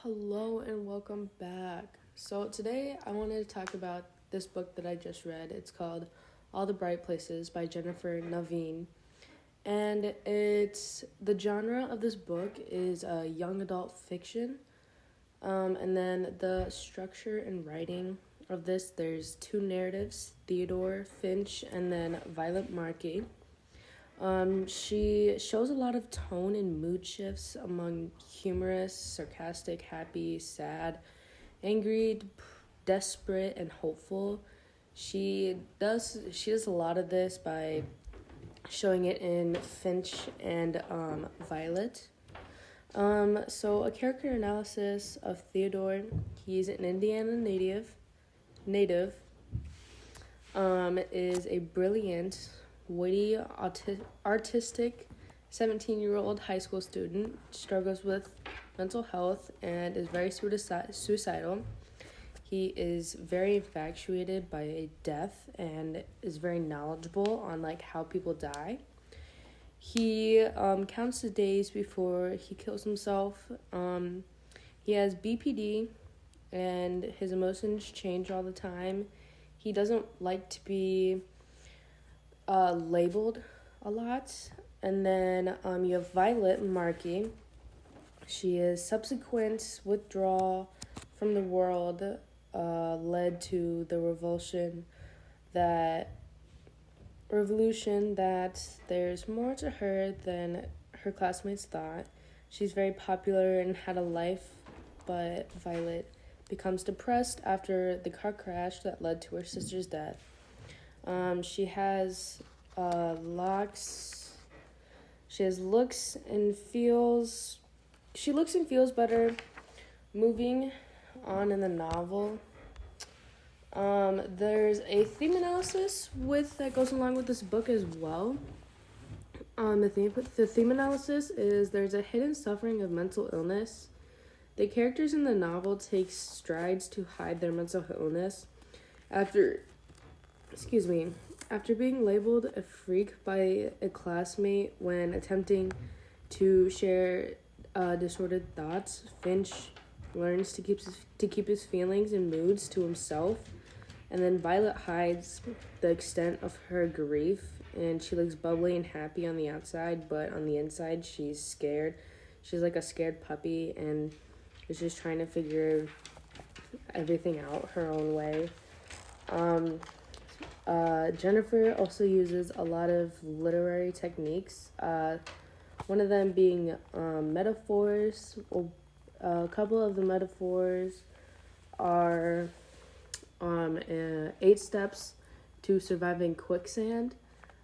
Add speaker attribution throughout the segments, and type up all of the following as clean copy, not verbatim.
Speaker 1: Hello and welcome back. So today I wanted to talk about this book that I just read. It's called All the Bright Places by Jennifer Niven. And the genre of this book is young adult fiction. And then the structure and writing of this, there's two narratives, Theodore Finch and then Violet Markey. She shows a lot of tone and mood shifts among humorous, sarcastic, happy, sad, angry, desperate, and hopeful. She does a lot of this by showing it in Finch and Violet. So a character analysis of Theodore. He's an Indiana native. Is a brilliant, witty, artistic 17-year-old high school student, struggles with mental health and is very suicidal. He is very infatuated by death and is very knowledgeable on how people die. He counts the days before he kills himself. He has BPD and his emotions change all the time. He doesn't like to be labeled a lot. And then you have Violet Markey. She is subsequent withdrawal from the world led to the revolution that there's more to her than her classmates thought. She's very popular and had a life, but Violet becomes depressed after the car crash that led to her sister's death. She has looks and feels. She looks and feels better. Moving on in the novel. There's a theme analysis that goes along with this book as well. The theme analysis is there's a hidden suffering of mental illness. The characters in the novel take strides to hide their mental illness after being labeled a freak by a classmate when attempting to share disordered thoughts. Finch learns to keep his feelings and moods to himself, and then Violet hides the extent of her grief, and she looks bubbly and happy on the outside, but on the inside she's scared. She's like a scared puppy and is just trying to figure everything out her own way. Jennifer also uses a lot of literary techniques, one of them being metaphors. A couple of the metaphors are 8 steps to surviving quicksand.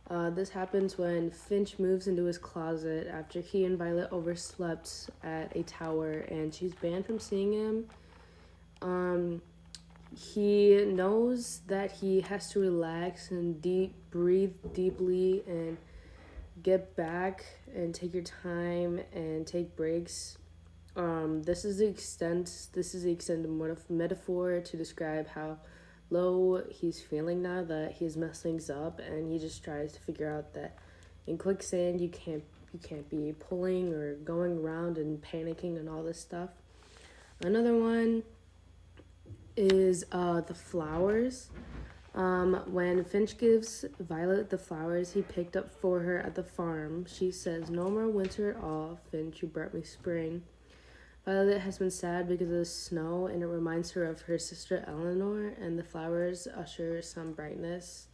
Speaker 1: This happens when Finch moves into his closet after he and Violet overslept at a tower and she's banned from seeing him. He knows that he has to relax and breathe deeply and get back and take your time and take breaks. This is the extended metaphor to describe how low he's feeling now that he's messed things up, and he just tries to figure out that in quicksand you can't be pulling or going around and panicking and all this stuff. Another one is the flowers. When Finch gives Violet the flowers he picked up for her at the farm, she says, "No more winter at all, Finch, you brought me spring." Violet has been sad because of the snow, and it reminds her of her sister Eleanor, and the flowers usher some brightness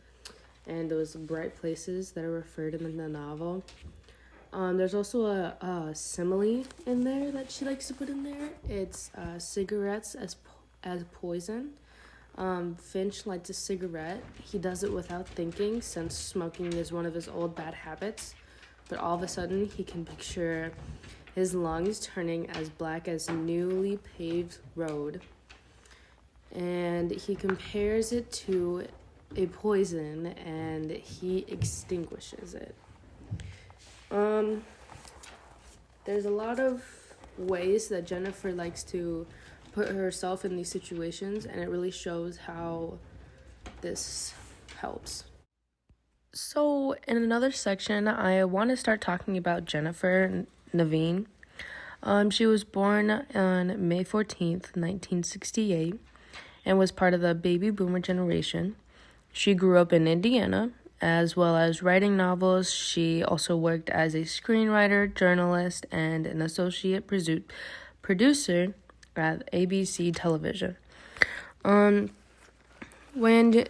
Speaker 1: and those bright places that are referred in the novel. There's also a simile in there that she likes to put in there. It's cigarettes as poison. Finch lights a cigarette. He does it without thinking, since smoking is one of his old bad habits. But all of a sudden, he can picture his lungs turning as black as newly paved road. And he compares it to a poison, and he extinguishes it. There's a lot of ways that Jennifer likes to put herself in these situations, and it really shows how this helps. So in another section, I want to start talking about Jennifer Niven. She was born on May 14th, 1968, and was part of the baby boomer generation. She grew up in Indiana, as well as writing novels. She also worked as a screenwriter, journalist, and an associate producer at ABC Television. When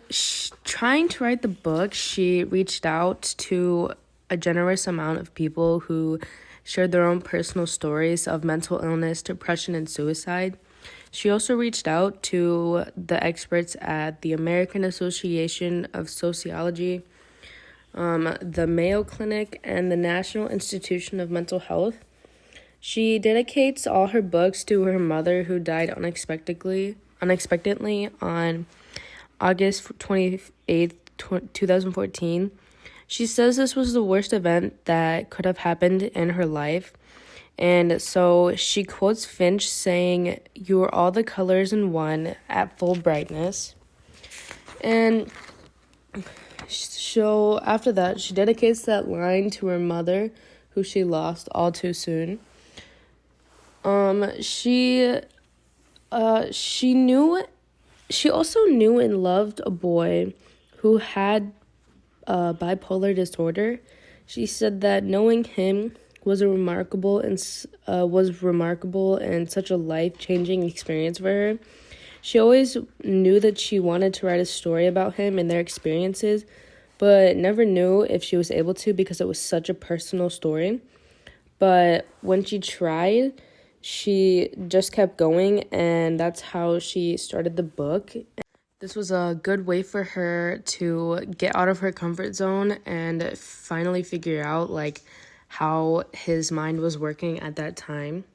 Speaker 1: trying to write the book, she reached out to a generous amount of people who shared their own personal stories of mental illness, depression, and suicide. She also reached out to the experts at the American Association of Sociology, the Mayo Clinic, and the National Institution of Mental Health. She dedicates all her books to her mother, who died unexpectedly on August 28th, 2014. She says this was the worst event that could have happened in her life. And so she quotes Finch saying, "You are all the colors in one at full brightness." And so after that, she dedicates that line to her mother, who she lost all too soon. She also knew and loved a boy who had bipolar disorder. She said that knowing him was remarkable and such a life-changing experience for her. She always knew that she wanted to write a story about him and their experiences, but never knew if she was able to because it was such a personal story. But when she tried, she just kept going, and that's how she started the book. This was a good way for her to get out of her comfort zone and finally figure out how his mind was working at that time.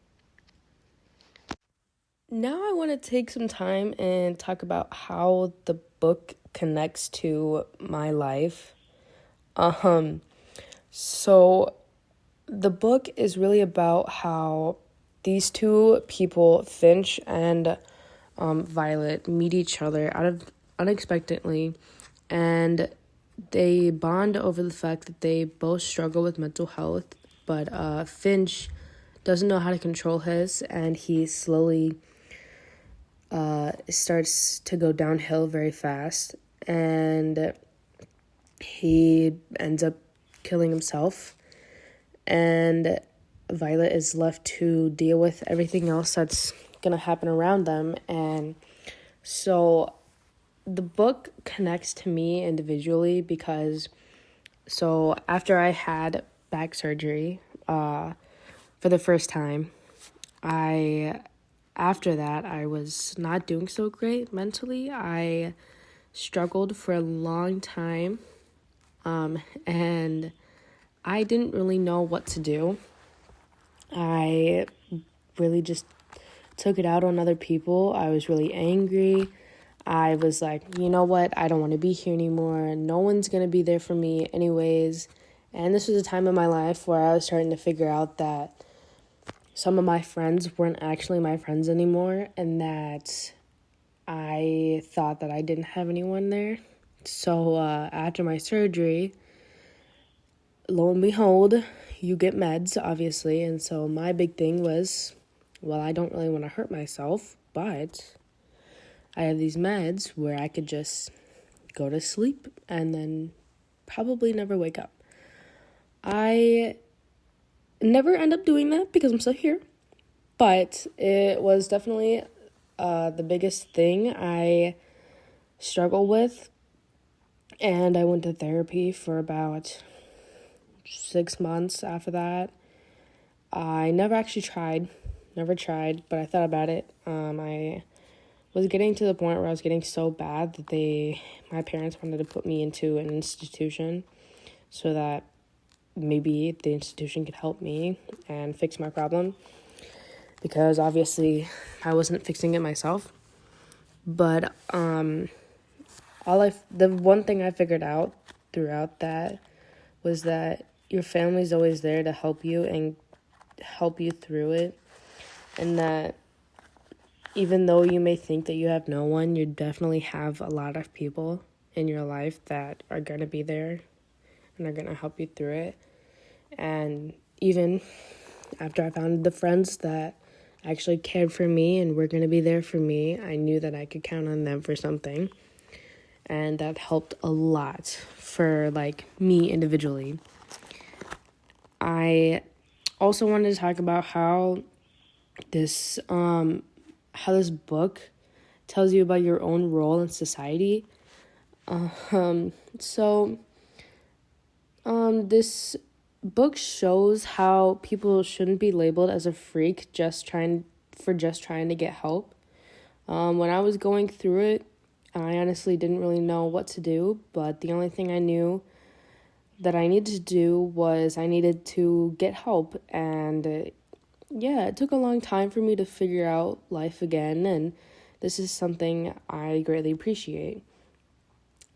Speaker 1: Now I want to take some time and talk about how the book connects to my life. So the book is really about how these two people, Finch and Violet, meet each other unexpectedly, and they bond over the fact that they both struggle with mental health, but Finch doesn't know how to control his, and he slowly starts to go downhill very fast, and he ends up killing himself, and Violet is left to deal with everything else that's gonna happen around them. And so the book connects to me individually because after I had back surgery for the first time, after that I was not doing so great mentally. I struggled for a long time, and I didn't really know what to do. I really just took it out on other people. I was really angry. I was like, you know what? I don't want to be here anymore. No one's going to be there for me anyways. And this was a time in my life where I was starting to figure out that some of my friends weren't actually my friends anymore, and that I thought that I didn't have anyone there. So after my surgery, lo and behold, you get meds, obviously. And so my big thing was, well, I don't really want to hurt myself, but I have these meds where I could just go to sleep and then probably never wake up. I never end up doing that because I'm still here, but it was definitely the biggest thing I struggle with, and I went to therapy for about 6 months after that. I never tried, but I thought about it. I was getting to the point where I was getting so bad that my parents wanted to put me into an institution so that maybe the institution could help me and fix my problem, because obviously I wasn't fixing it myself. But the one thing I figured out throughout that was that your family's always there to help you and help you through it, and that even though you may think that you have no one, you definitely have a lot of people in your life that are going to be there and are going to help you through it. And even after I found the friends that actually cared for me and were going to be there for me, I knew that I could count on them for something. And that helped a lot for, like, me individually. I also wanted to talk about how this book tells you about your own role in society. This book shows how people shouldn't be labeled as a freak just trying to get help. When I was going through it, I honestly didn't really know what to do, but the only thing I knew that I needed to do was I needed to get help. And it took a long time for me to figure out life again, and this is something I greatly appreciate.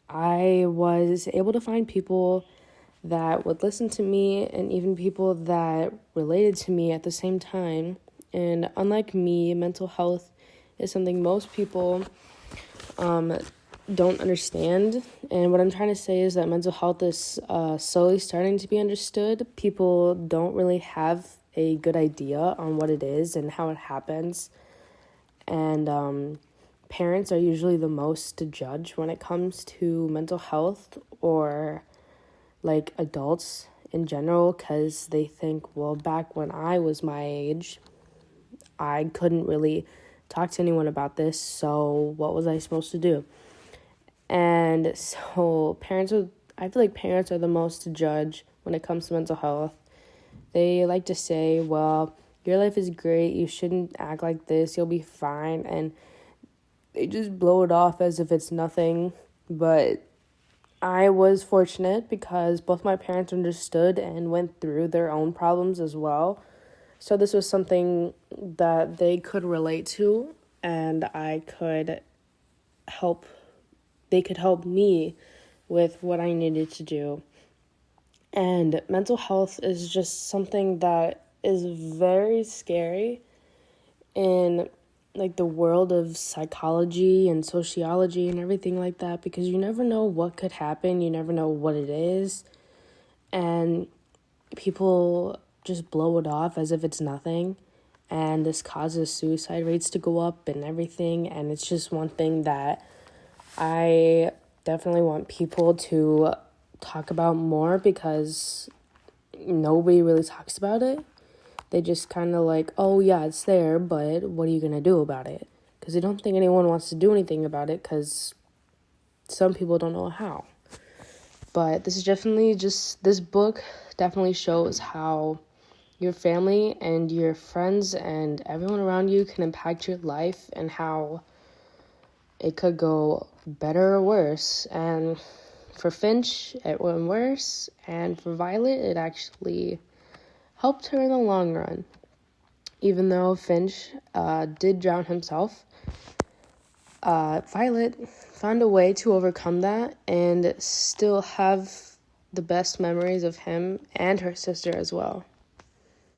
Speaker 1: I was able to find people that would listen to me and even people that related to me at the same time. And unlike me, mental health is something most people don't understand. And what I'm trying to say is that mental health is slowly starting to be understood. People don't really have a good idea on what it is and how it happens. And parents are usually the most to judge when it comes to mental health, or like adults in general, because they think, well, back when I was my age, I couldn't really talk to anyone about this, so what was I supposed to do? And so I feel like parents are the most to judge when it comes to mental health. They like to say, well, your life is great, you shouldn't act like this, you'll be fine, and they just blow it off as if it's nothing. But I was fortunate because both my parents understood and went through their own problems as well. So this was something that they could relate to, and they could help me with what I needed to do. And mental health is just something that is very scary in like the world of psychology and sociology and everything like that, because you never know what could happen, you never know what it is, and people just blow it off as if it's nothing, and this causes suicide rates to go up and everything. And it's just one thing that I definitely want people to talk about more, because nobody really talks about it. They just kind of like, oh yeah, it's there, but what are you going to do about it? Because I don't think anyone wants to do anything about it, because some people don't know how. But this book definitely shows how your family and your friends and everyone around you can impact your life, and how it could go better or worse. And for Finch, it went worse, and for Violet, it actually helped her in the long run. Even though Finch did drown himself, Violet found a way to overcome that and still have the best memories of him and her sister as well.